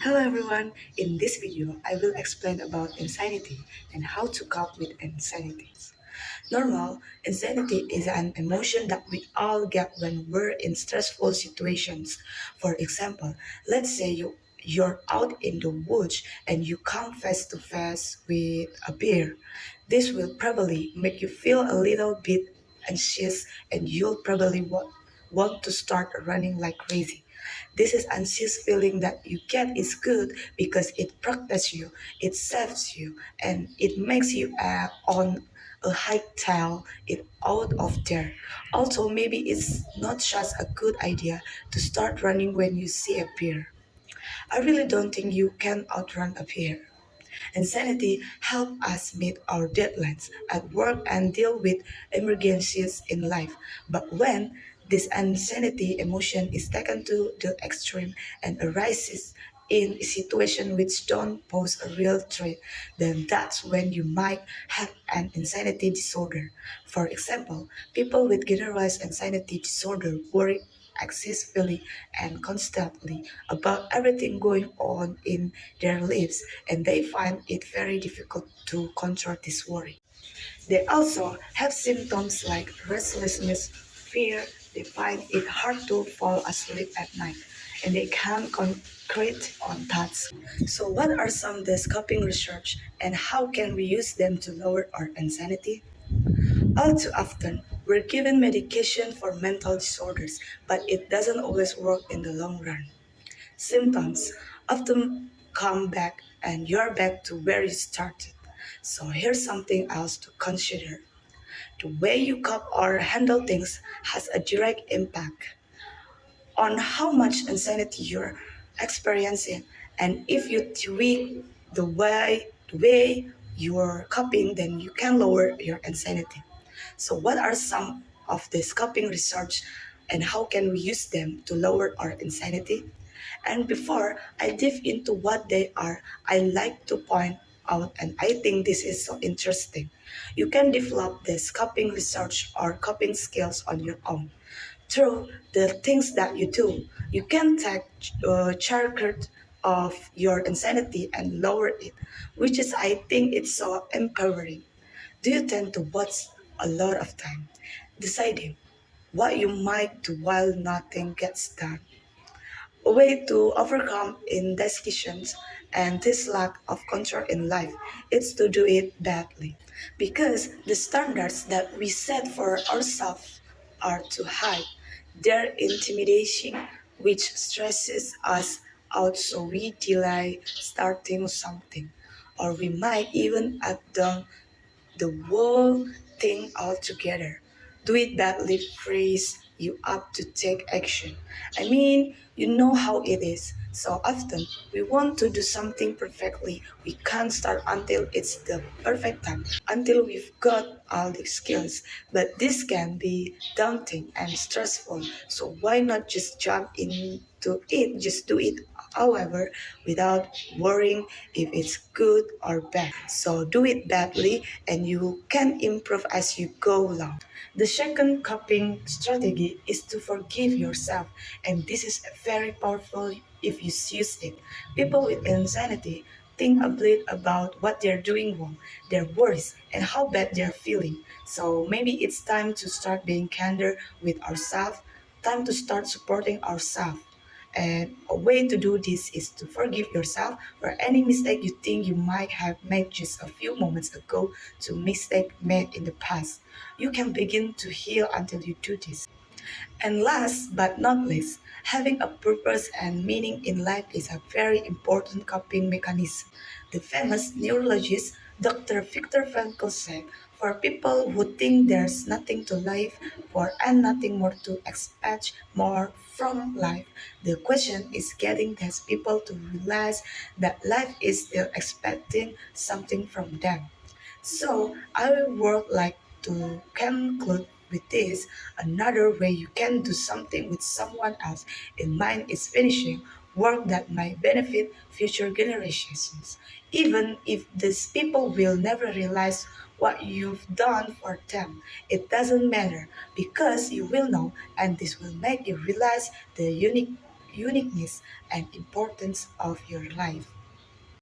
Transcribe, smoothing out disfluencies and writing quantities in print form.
Hello everyone, in this video I will explain about insanity and how to cope with insanity. Normal, insanity is an emotion that we all get when we're in stressful situations. For example, let's say you're out in the woods and you come face to face with a bear. This will probably make you feel a little bit anxious and you'll probably want to start running like crazy. This is anxious feeling that you get is good because it protects you, it saves you, and it makes you on a high tail it out of there. Also, maybe it's not just a good idea to start running when you see a bear. I really don't think you can outrun a bear. Insanity helps us meet our deadlines at work and deal with emergencies in life. But when this insanity emotion is taken to the extreme and arises in a situation which don't pose a real threat, then that's when you might have an insanity disorder. For example, people with generalized anxiety disorder worry excessively and constantly about everything going on in their lives, and they find it very difficult to control this worry. They also have symptoms like restlessness, fear, they find it hard to fall asleep at night, and they can't concentrate on thoughts. So, what are some of the coping research and how can we use them to lower our anxiety? All too often, we're given medication for mental disorders, but it doesn't always work in the long run. Symptoms often come back and you're back to where you started. So here's something else to consider. The way you cope or handle things has a direct impact on how much anxiety you're experiencing. And if you tweak the way you're coping, then you can lower your anxiety. So what are some of these coping research and how can we use them to lower our anxiety? And before I dive into what they are, I like to point out, and I think this is so interesting. You can develop this coping research or coping skills on your own through the things that you do. You can take charge of your anxiety and lower it, which is I think it's so empowering. Do you tend to waste a lot of time deciding what you might do while nothing gets done? A way to overcome indecisions and this lack of control in life is to do it badly. Because the standards that we set for ourselves are too high. They're intimidating, which stresses us out, so we delay starting something. Or we might even act down the whole thing altogether. Do it badly frees you up to take action. I mean, you know how it is. So often we want to do something perfectly. We can't start until it's the perfect time, until we've got all the skills. But this can be daunting and stressful. So why not just jump into it? Just do it however, without worrying if it's good or bad. So do it badly and you can improve as you go along. The second coping strategy is to forgive yourself, and this is very powerful if you use it. People with insanity think a bit about what they're doing wrong, their worries, and how bad they're feeling. So maybe it's time to start being kinder with ourselves, time to start supporting ourselves. And a way to do this is to forgive yourself for any mistake you think you might have made just a few moments ago to mistake made in the past. You can begin to heal until you do this. And last but not least, having a purpose and meaning in life is a very important coping mechanism. The famous neurologist Dr. Viktor Frankl said, for people who think there's nothing to live for and nothing more to expect more from life, the question is getting these people to realize that life is still expecting something from them. So I would like to conclude with this. Another way you can do something with someone else in mind is finishing work that might benefit future generations. Even if these people will never realize what you've done for them, it doesn't matter because you will know, and this will make you realize the uniqueness and importance of your life.